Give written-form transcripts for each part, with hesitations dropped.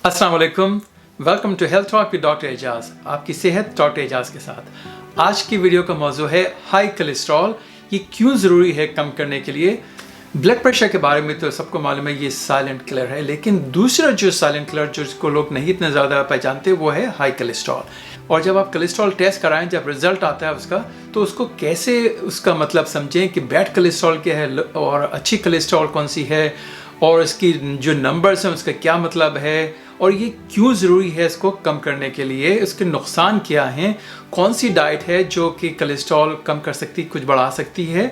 अस्सलाम वालेकुम, welcome to health talk with doctor Ejaz. आपकी सेहत डॉक्टर एजाज के साथ। आज की वीडियो का मौजू है हाई कोलेस्ट्रॉल। ये क्यों ज़रूरी है कम करने के लिए। ब्लड प्रेशर के बारे में तो सबको मालूम है, ये साइलेंट किलर है, लेकिन दूसरा जो साइलेंट किलर जिसको लोग नहीं इतना ज़्यादा पहचानते वो है हाई कोलेस्ट्रॉल। और जब आप कोलेस्ट्रॉल टेस्ट कराएं, जब रिजल्ट आता है उसका, तो उसको कैसे उसका मतलब समझें कि बैड कोलेस्ट्रॉल क्या है और अच्छी कोलेस्ट्रॉल कौन सी है, और इसकी जो नंबर्स हैं उसका क्या मतलब है, और ये क्यों ज़रूरी है इसको कम करने के लिए, इसके नुकसान क्या हैं, कौन सी डाइट है जो कि कोलेस्ट्रॉल कम कर सकती, कुछ बढ़ा सकती है,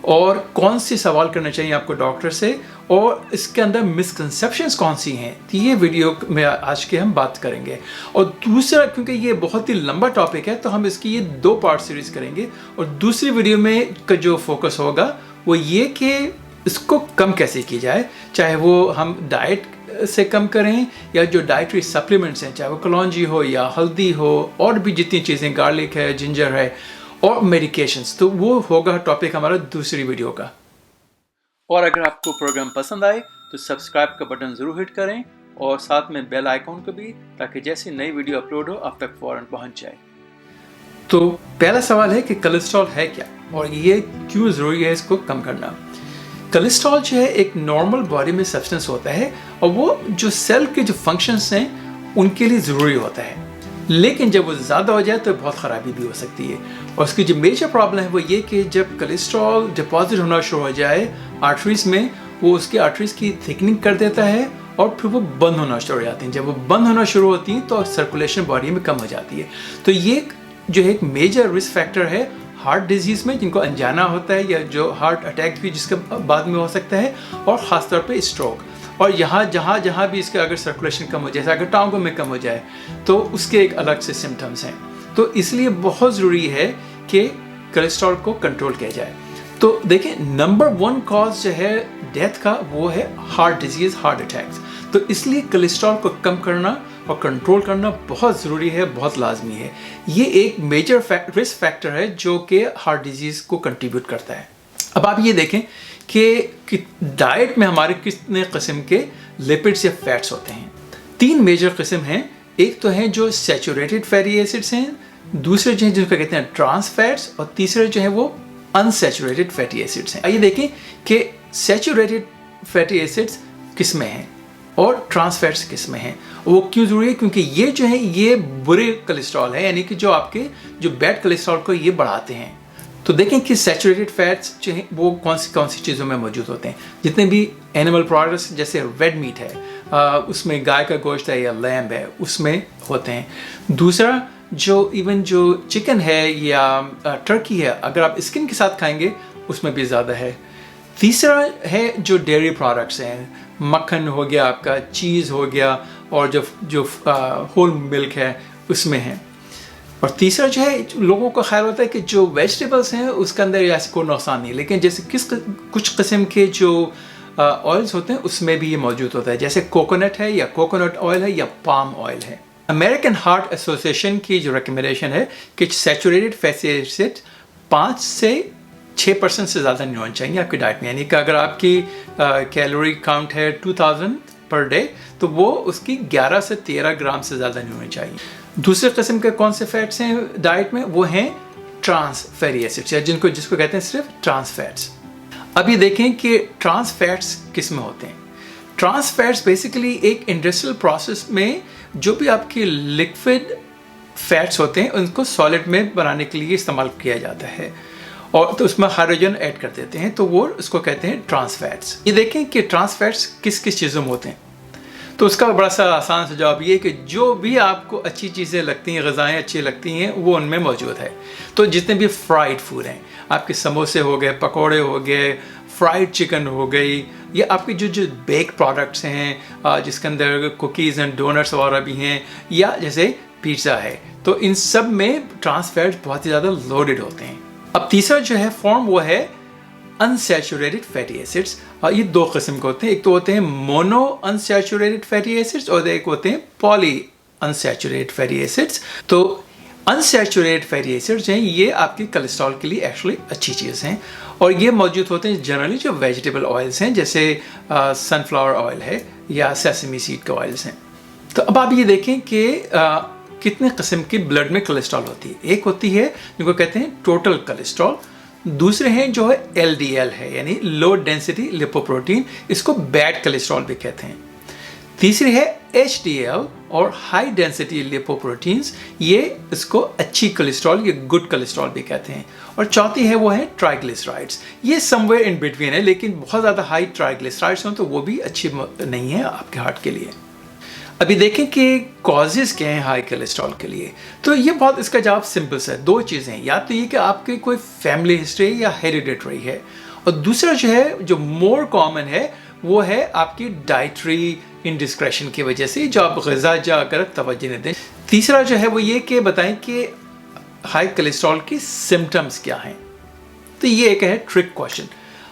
और कौन सी सवाल करना चाहिए आपको डॉक्टर से, और इसके अंदर मिसकंसेप्शंस कौन सी हैं। तो ये वीडियो में आज के हम बात करेंगे। और दूसरा, क्योंकि ये बहुत ही लंबा टॉपिक है, तो हम इसकी ये 2 पार्ट सीरीज़ करेंगे। और दूसरी वीडियो में का जो फोकस होगा वो ये कि इसको कम कैसे की जाए, चाहे वो हम डाइट से कम करें या जो डाइटरी सप्लीमेंट्स हैं, चाहे वो कलौंजी हो या हल्दी हो, और भी जितनी चीज़ें, गार्लिक है, जिंजर है, और मेडिकेशंस, तो वो होगा टॉपिक हमारा दूसरी वीडियो का। और अगर आपको प्रोग्राम पसंद आए तो सब्सक्राइब का बटन ज़रूर हिट करें और साथ में बेल आइकॉन को भी, ताकि जैसे नई वीडियो अपलोड हो आप तक फ़ौरन पहुंच जाए। तो पहला सवाल है कि कोलेस्ट्रॉल है क्या और ये क्यों ज़रूरी है इसको कम करना। कोलेस्ट्रॉल जो है एक नॉर्मल बॉडी में सब्सटेंस होता है, और वो जो सेल के जो फंक्शंस हैं उनके लिए ज़रूरी होता है, लेकिन जब वो ज़्यादा हो जाए तो बहुत ख़राबी भी हो सकती है। और उसकी जो मेजर प्रॉब्लम है वो ये कि जब कोलेस्ट्रॉल डिपॉजिट होना शुरू हो जाए आर्टरीज में, वो उसकी आर्टरीज की थिकनिंग कर देता है और फिर वो बंद होना शुरू हो जाती हैं। जब वो बंद होना शुरू होती हैं तो सर्कुलेशन बॉडी में कम हो जाती है। तो ये जो है एक मेजर रिस्क फैक्टर है हार्ट डिजीज़ में, जिनको अनजाना होता है, या जो हार्ट अटैक भी जिसका बाद में हो सकता है, और ख़ासतौर पे स्ट्रोक। और यहाँ जहाँ भी इसका अगर सर्कुलेशन कम हो जाए, अगर टांगों में कम हो जाए, तो उसके एक अलग से सिम्टम्स हैं। तो इसलिए बहुत ज़रूरी है कि कोलेस्ट्रॉल को कंट्रोल किया जाए। तो देखें, नंबर 1 कॉज जो है डेथ का वो है हार्ट डिजीज़, हार्ट अटैक्स। तो इसलिए कोलेस्ट्रॉल को कम करना और कंट्रोल करना बहुत ज़रूरी है, बहुत लाजमी है। ये एक मेजर रिस्क फैक्टर है जो कि हार्ट डिजीज़ को कंट्रीब्यूट करता है। अब आप ये देखें कि डाइट में हमारे कितने किस्म के लिपिड्स या फैट्स होते हैं। 3 मेजर किस्म हैं। एक तो हैं जो सैचुरेटेड फैटी एसिड्स हैं, दूसरे जो हैं जिनको कहते हैं ट्रांस फैट्स, और तीसरे जो हैं वो अनसैचुरेटेड फैटी एसिड्स हैं। आइए देखें कि सैचुरेटेड फैटी एसिड्स किस में हैं और ट्रांस फैट्स किस में हैं। वो क्यों ज़रूरी है? क्योंकि ये जो है ये बुरे कोलेस्ट्रॉल है, यानी कि जो आपके जो बैड कोलेस्ट्रॉल को ये बढ़ाते हैं। तो देखें कि सैचुरेटेड फैट्स जो हैं वो कौन सी चीज़ों में मौजूद होते हैं। जितने भी एनिमल प्रोडक्ट्स, जैसे रेड मीट है, उसमें गाय का गोश्त है या लैम्ब है, उसमें होते हैं। दूसरा, जो इवन जो चिकन है या टर्की है, अगर आप स्किन के साथ खाएंगे उसमें भी ज़्यादा है। तीसरा है जो डेयरी प्रोडक्ट्स हैं, मक्खन हो गया, आपका चीज़ हो गया, और जो होल मिल्क है उसमें है। और तीसरा जो है, लोगों को ख्याल होता है कि जो वेजिटेबल्स हैं उसके अंदर ऐसे कोई नुकसान नहीं, लेकिन जैसे कुछ किस्म के जो ऑयल्स होते हैं उसमें भी ये मौजूद होता है, जैसे कोकोनट है या कोकोनट ऑयल है या पाम ऑयल है। अमेरिकन हार्ट एसोसिएशन की जो रिकमेंडेशन है कि सैचुरेटेड फैटी एसिड 5 से 6% से ज़्यादा नहीं होना चाहिए आपकी डाइट में। यानी कि अगर आपकी कैलोरी काउंट है 2000 पर डे, तो वो उसकी 11 से 13 ग्राम से ज़्यादा नहीं होनी चाहिए। दूसरे किस्म के कौन से फैट्स हैं डाइट में, वो हैं ट्रांस फैटी एसिड्स, या जिसको कहते हैं सिर्फ ट्रांस फैट्स। अभी देखें कि ट्रांस फैट्स किस में होते हैं। ट्रांस फैट्स बेसिकली एक इंडस्ट्रियल प्रोसेस में जो भी आपके लिक्विड फैट्स होते हैं उनको सॉलिड में बनाने के लिए इस्तेमाल किया जाता है, और तो उसमें हाइड्रोजन ऐड कर देते हैं, तो वो उसको कहते हैं ट्रांस फैट्स। ये देखें कि ट्रांस फैट्स किस किस चीज़ों में होते हैं। तो उसका बड़ा सा आसान सा जवाब ये है कि जो भी आपको अच्छी चीज़ें लगती हैं, ग़िज़ाएँ अच्छी लगती हैं, वो उनमें मौजूद है। तो जितने भी फ्राइड फूड हैं, आपके समोसे हो गए, पकौड़े हो गए, फ्राइड चिकन हो गई, या आपके जो बेक प्रोडक्ट्स हैं जिसके अंदर कुकीज़ एंड डोनट्स वगैरह भी हैं, या जैसे पिज़्ज़ा है, तो इन सब में ट्रांस फैट्स बहुत ही ज़्यादा लोडेड होते हैं। अब तीसरा जो है फॉर्म वो है अनसैचुरेटेड फैटी एसिड्स। ये 2 किस्म के होते हैं। एक तो होते हैं मोनो अनसैचुरेटेड फैटी एसिड्स, और एक होते हैं पॉली अनसैचुरेटेड फैटी एसिड्स। तो अनसैचुरेटेड फैटी एसिड्स हैं, ये आपके कोलेस्ट्रॉल के लिए एक्चुअली अच्छी चीज़ हैं, और ये मौजूद होते हैं जनरली जो वेजिटेबल ऑयल्स हैं, जैसे सनफ्लावर ऑयल है या सेसमी सीड के ऑयल्स हैं। तो अब आप ये देखें कि कितने किस्म की ब्लड में कोलेस्ट्रॉल होती है। एक होती है जिनको कहते हैं टोटल कोलेस्ट्रॉल, दूसरे हैं जो है LDL है यानी लो डेंसिटी लिपोप्रोटीन, इसको बैड कोलेस्ट्रॉल भी कहते हैं। तीसरी है HDL और हाई डेंसिटी लिपोप्रोटीन्स, ये इसको अच्छी कोलेस्ट्रॉल या गुड कोलेस्ट्रॉल भी कहते हैं। और चौथी है वो है ट्राइग्लिसराइड्स, ये समवेयर इन बिटवीन है, लेकिन बहुत ज़्यादा हाई ट्राइग्लिसराइड्स हों तो वो भी अच्छी नहीं है आपके हार्ट के लिए। अभी देखें कि कॉजेज़ क्या हैं हाई कोलेस्ट्रॉल के लिए। तो ये बहुत इसका जवाब सिंपल सा है, दो चीज़ें हैं, या तो ये कि आपके कोई फैमिली हिस्ट्री या हेरिडिटरी है, और दूसरा जो है जो मोर कॉमन है वो है आपकी डाइटरी इंडिस्क्रेशन की वजह से, जो आप ग़िज़ा जाकर तवज्जो नहीं दें। तीसरा जो है वो ये कि बताएं कि हाई कोलेस्ट्रॉल की सिम्टम्स क्या हैं। तो ये एक है ट्रिक क्वेश्चन।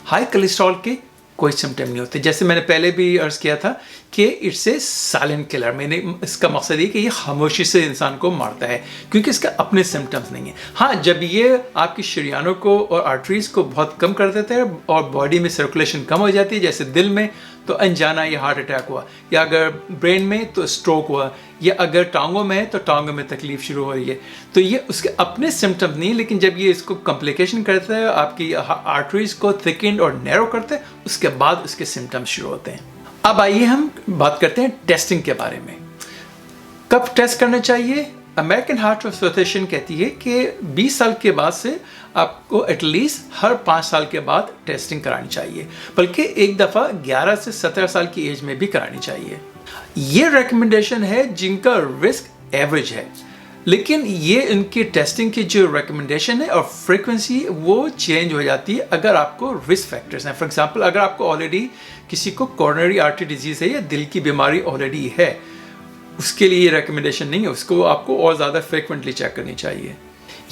हाई कोलेस्ट्रॉल के कोई सिम्टम नहीं होते, जैसे मैंने पहले भी अर्ज़ किया था कि इट्स ए साइलेंट किलर। मैंने इसका मकसद ये कि ये खामोशी से इंसान को मारता है, क्योंकि इसका अपने सिम्टम्स नहीं है। हाँ, जब ये आपकी शरीयानों को और आर्टरीज़ को बहुत कम कर देता है और बॉडी में सर्कुलेशन कम हो जाती है, जैसे दिल में तो अनजाना या हार्ट अटैक हुआ, या अगर ब्रेन में तो स्ट्रोक हुआ, या अगर टांगों में है तो टांगों में तकलीफ शुरू हो रही है, तो ये उसके अपने सिम्टम्स नहीं है। लेकिन जब ये इसको कॉम्प्लिकेशन करता है, आपकी आर्टरीज को थिकन और नैरो करते हैं, उसके बाद उसके सिम्टम्स शुरू होते हैं। अब आइए हम बात करते हैं टेस्टिंग के बारे में। कब टेस्ट करना चाहिए? अमेरिकन हार्ट एसोसिएशन कहती है कि 20 साल के बाद से आपको एटलीस्ट हर 5 साल के बाद टेस्टिंग करानी चाहिए, बल्कि एक दफ़ा 11 से 17 साल की एज में भी करानी चाहिए। ये रिकमेंडेशन है जिनका रिस्क एवरेज है, लेकिन ये इनकी टेस्टिंग की जो रिकमेंडेशन है और फ्रीक्वेंसी वो चेंज हो जाती है अगर आपको रिस्क फैक्टर्स हैं। फॉर एग्जांपल, अगर आपको ऑलरेडी किसी को कोरोनरी आर्टरी डिजीज़ है या दिल की बीमारी ऑलरेडी है, उसके लिए ये रिकमेंडेशन नहीं है, उसको आपको और ज़्यादा फ्रिक्वेंटली चेक करनी चाहिए।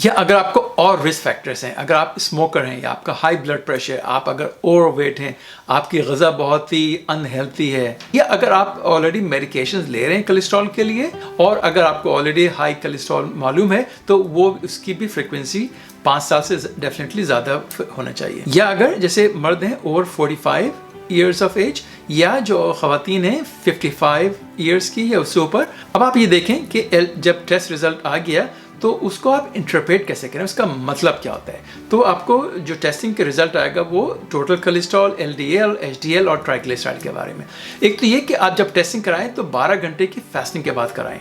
या अगर आपको और रिस्क फैक्टर्स हैं, अगर आप स्मोकर हैं, या आपका हाई ब्लड प्रेशर, आप अगर ओवरवेट हैं, आपकी ग़िज़ा बहुत ही अनहेल्थी है, या अगर आप ऑलरेडी मेडिकेशंस ले रहे हैं कोलेस्ट्रॉल के लिए, और अगर आपको ऑलरेडी हाई कोलेस्ट्रॉल मालूम है, तो वो उसकी भी फ्रिक्वेंसी 5 साल से डेफिनेटली ज़्यादा होना चाहिए। या अगर जैसे मर्द हैं ओवर 45 ईयर्स ऑफ एज, या जो ख़वातीन हैं 55 ईयर्स की या उससे ऊपर। अब आप ये देखें कि जब टेस्ट रिज़ल्ट आ गया तो उसको आप इंटरप्रेट कैसे करें, उसका मतलब क्या होता है। तो आपको जो टेस्टिंग के रिजल्ट आएगा वो टोटल कोलेस्ट्रॉल, LDL, HDL और ट्राइग्लिसराइड के बारे में। एक तो ये कि आप जब टेस्टिंग कराएं तो 12 घंटे की फास्टिंग के बाद कराएं।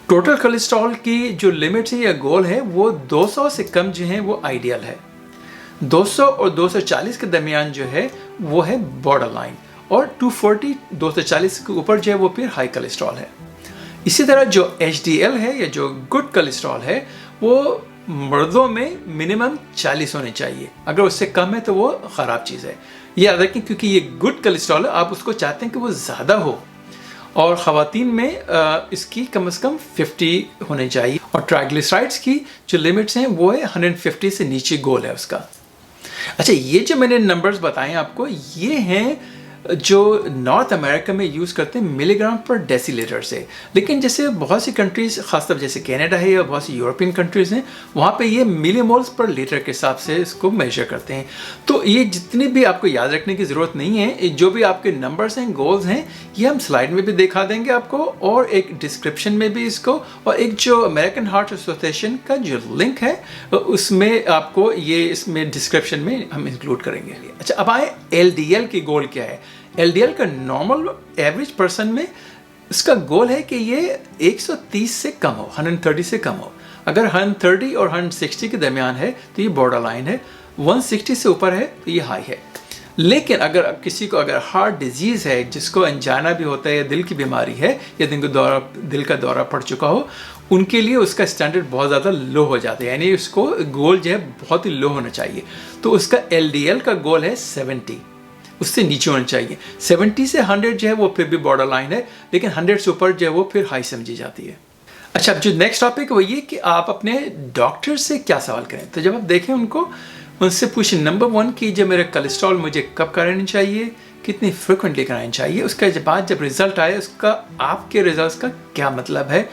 टोटल कोलेस्ट्रॉल की जो लिमिट है या गोल है वो 200 से कम जो है वो आइडियल है, 200 और 240 के दरमियान जो है वो है बॉर्डर लाइन, और 240 240 के ऊपर जो है वो फिर हाई कोलेस्ट्रॉल है। इसी तरह जो HDL है या जो गुड कोलेस्ट्रॉल है वो मर्दों में मिनिमम 40 होने चाहिए, अगर उससे कम है तो वो ख़राब चीज़ है। ये याद रखें, क्योंकि ये गुड कोलेस्ट्रॉल है, आप उसको चाहते हैं कि वो ज़्यादा हो, और ख़वातीन में इसकी कम से कम 50 होने चाहिए, और ट्राइग्लिसराइड्स की जो लिमिट्स हैं वो है 150 से नीचे गोल है उसका। अच्छा, ये जो मैंने नंबर्स बताए आपको, ये हैं जो नॉर्थ अमेरिका में यूज़ करते हैं मिलीग्राम पर डेसीलीटर से, लेकिन जैसे बहुत सी कंट्रीज़, खासतौर जैसे कनाडा है या बहुत सी यूरोपियन कंट्रीज़ हैं, वहाँ पे ये मिलीमोल्स पर लीटर के हिसाब से इसको मेजर करते हैं। तो ये जितनी भी आपको याद रखने की ज़रूरत नहीं है, जो भी आपके नंबर्स हैं, गोल्स हैं, ये हम स्लाइड में भी दिखा देंगे आपको, और एक डिस्क्रिप्शन में भी इसको, और एक जो अमेरिकन हार्ट एसोसिएशन का जो लिंक है उसमें आपको ये इसमें डिस्क्रिप्शन में हम इंक्लूड करेंगे। अच्छा, अब आए LDL की गोल क्या है। LDL का नॉर्मल एवरेज पर्सन में इसका गोल है कि ये 130 से कम हो, 130 से कम हो। अगर 130 और 160 के दरमियान है तो ये बॉर्डर लाइन है, 160 से ऊपर है तो ये हाई है। लेकिन अगर किसी को अगर हार्ट डिजीज़ है, जिसको अंजाना भी होता है, या दिल की बीमारी है, या दिल का दौरा पड़ चुका हो, उनके लिए उसका स्टैंडर्ड बहुत ज़्यादा लो हो जाता है, यानी उसको गोल जो है बहुत ही लो होना चाहिए। तो उसका LDL का गोल है 70, उससे नीचे होना चाहिए। 70 से 100 जो है वो फिर भी बॉर्डर लाइन है, लेकिन 100 से ऊपर जो है वो फिर हाई समझी जाती है। अच्छा, अब जो नेक्स्ट टॉपिक है वो ये कि आप अपने डॉक्टर से क्या सवाल करें। तो जब आप देखें उनको, उनसे पूछें नंबर 1 कि जब मेरा कोलेस्ट्रॉल मुझे कब करानी चाहिए, कितनी फ्रिक्वेंटली करानी चाहिए। उसके बाद जब रिजल्ट आए, उसका आपके रिजल्ट का क्या मतलब है,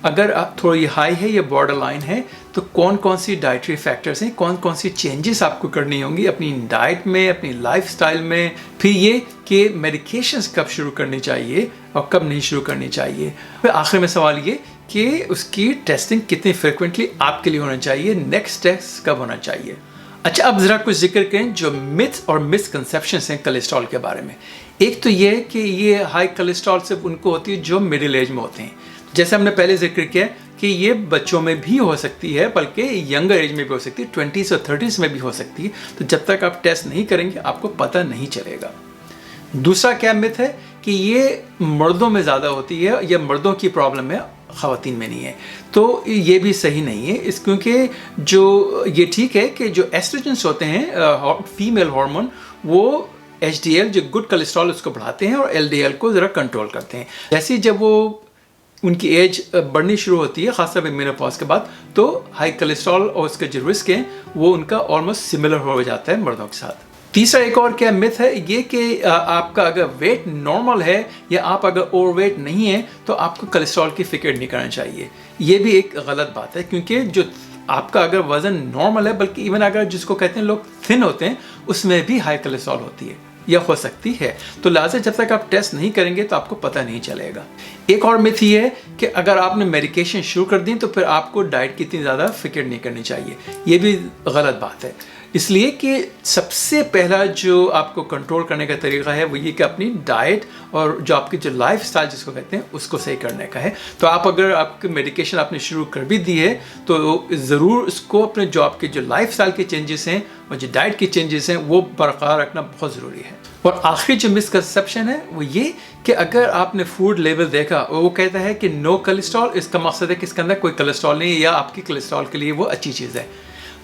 अगर आप थोड़ी हाई है या बॉर्डर लाइन है तो कौन कौन सी डाइटरी फैक्टर्स हैं, कौन कौन सी चेंजेस आपको करनी होंगी अपनी डाइट में, अपनी लाइफस्टाइल में। फिर ये कि मेडिकेशंस कब शुरू करनी चाहिए और कब नहीं शुरू करनी चाहिए। फिर आखिर में सवाल ये कि उसकी टेस्टिंग कितनी फ्रिक्वेंटली आपके लिए होना चाहिए, नेक्स्ट टेस्ट कब होना चाहिए। अच्छा, अब ज़रा कुछ जिक्र करें जो मिथ्स और मिसकंसेप्शंस हैं कोलेस्ट्रॉल के बारे में। एक तो ये है कि ये हाई कोलेस्ट्रॉल सिर्फ उनको होती है जो मिडिल एज में होते हैं। जैसे हमने पहले जिक्र किया कि ये बच्चों में भी हो सकती है, बल्कि यंगर एज में भी हो सकती है, 20s और 30s में भी हो सकती है। तो जब तक आप टेस्ट नहीं करेंगे आपको पता नहीं चलेगा। दूसरा क्या मिथ है कि ये मर्दों में ज़्यादा होती है या मर्दों की प्रॉब्लम है, ख़वातीन में नहीं है। तो ये भी सही नहीं है इस, क्योंकि जो ये ठीक है कि जो एस्ट्रोजन्स होते हैं फीमेल हार्मोन, वो HDL जो गुड कोलेस्ट्रॉल उसको बढ़ाते हैं और LDL को ज़रा कंट्रोल करते हैं। जैसे जब वो उनकी एज बढ़नी शुरू होती है, खासतौर पर मेनोपॉज के बाद, तो हाई कोलेस्ट्रॉल और उसका जो रिस्क है वो उनका ऑलमोस्ट सिमिलर हो जाता है मर्दों के साथ। तीसरा एक और क्या मिथ है ये कि आपका अगर वेट नॉर्मल है या आप अगर ओवरवेट नहीं है तो आपको कोलेस्ट्रॉल की फिक्र नहीं करना चाहिए। ये भी एक गलत बात है, क्योंकि जो आपका अगर वज़न नॉर्मल है, बल्कि इवन अगर जिसको कहते हैं लोग थिन होते हैं, उसमें भी हाई कोलेस्ट्रॉल होती है या हो सकती है। तो लिहाजा जब तक आप टेस्ट नहीं करेंगे तो आपको पता नहीं चलेगा। एक और मिथ ये है कि अगर आपने मेडिकेशन शुरू कर दी तो फिर आपको डाइट की इतनी ज़्यादा फिक्र नहीं करनी चाहिए। ये भी गलत बात है, इसलिए कि सबसे पहला जो आपको कंट्रोल करने का तरीका है वो ये कि अपनी डाइट और जो आपकी जो लाइफ स्टाइल जिसको कहते हैं उसको सही करने का है। तो आप अगर आपकी मेडिकेशन आपने शुरू कर भी दी है तो ज़रूर उसको अपने जो आपके जो लाइफ स्टाइल के चेंजेस हैं और जो डाइट के चेंजेस हैं वो बरकरार रखना बहुत ज़रूरी है। और आखिरी जो मिसकंसेप्शन है वो ये कि अगर आपने फूड लेवल देखा वो कहता है कि नो कोलेस्ट्रॉल, इसका मकसद है कि इसके अंदर कोई कोलेस्ट्रॉल नहीं है या आपकी कोलेस्ट्रॉल के लिए वो अच्छी चीज़ है।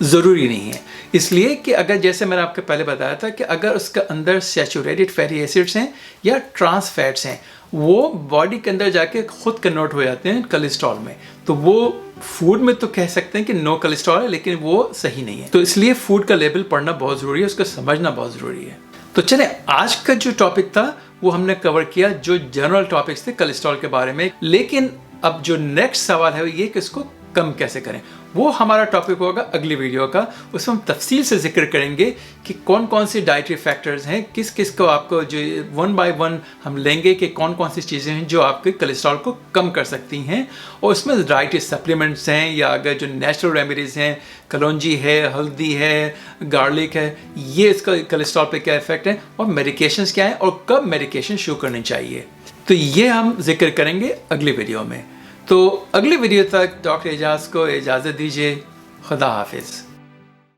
ज़रूरी नहीं है, इसलिए कि अगर जैसे मैंने आपको पहले बताया था कि अगर उसके अंदर सैचुरेटेड फैटी एसिड्स हैं या ट्रांस फैट्स हैं, वो बॉडी के अंदर जाके खुद कन्वर्ट हो जाते हैं कोलेस्ट्रॉल में। तो वो फूड में तो कह सकते हैं कि नो कोलेस्ट्रॉल है, लेकिन वो सही नहीं है। तो इसलिए फूड का लेवल पढ़ना बहुत ज़रूरी है, उसको समझना बहुत ज़रूरी है। तो चले, आज का जो टॉपिक था वो हमने कवर किया, जो जनरल टॉपिक्स थे कोलेस्ट्रॉल के बारे में। लेकिन अब जो नेक्स्ट सवाल है वो ये कि इसको कम कैसे करें, वो हमारा टॉपिक होगा अगली वीडियो का। उसमें हम तफसील से जिक्र करेंगे कि कौन कौन सी डाइटरी फैक्टर्स हैं, किस किस को आपको जो 1 बाय 1 हम लेंगे कि कौन कौन सी चीज़ें हैं जो आपके कोलेस्ट्रॉल को कम कर सकती हैं। और उसमें डाइटरी सप्लीमेंट्स हैं या अगर जो नेचुरल रेमेडीज़ हैं, कलौंजी है, हल्दी है, गार्लिक है, ये इसका कोलेस्ट्रॉल पे क्या इफेक्ट है और मेडिकेशंस क्या है और कब मेडिकेशन शुरू करनी चाहिए। तो ये हम जिक्र करेंगे अगली वीडियो में। तो अगली वीडियो तक डॉक्टर एजाज को इजाज़त दीजिए। खुदा हाफिज़।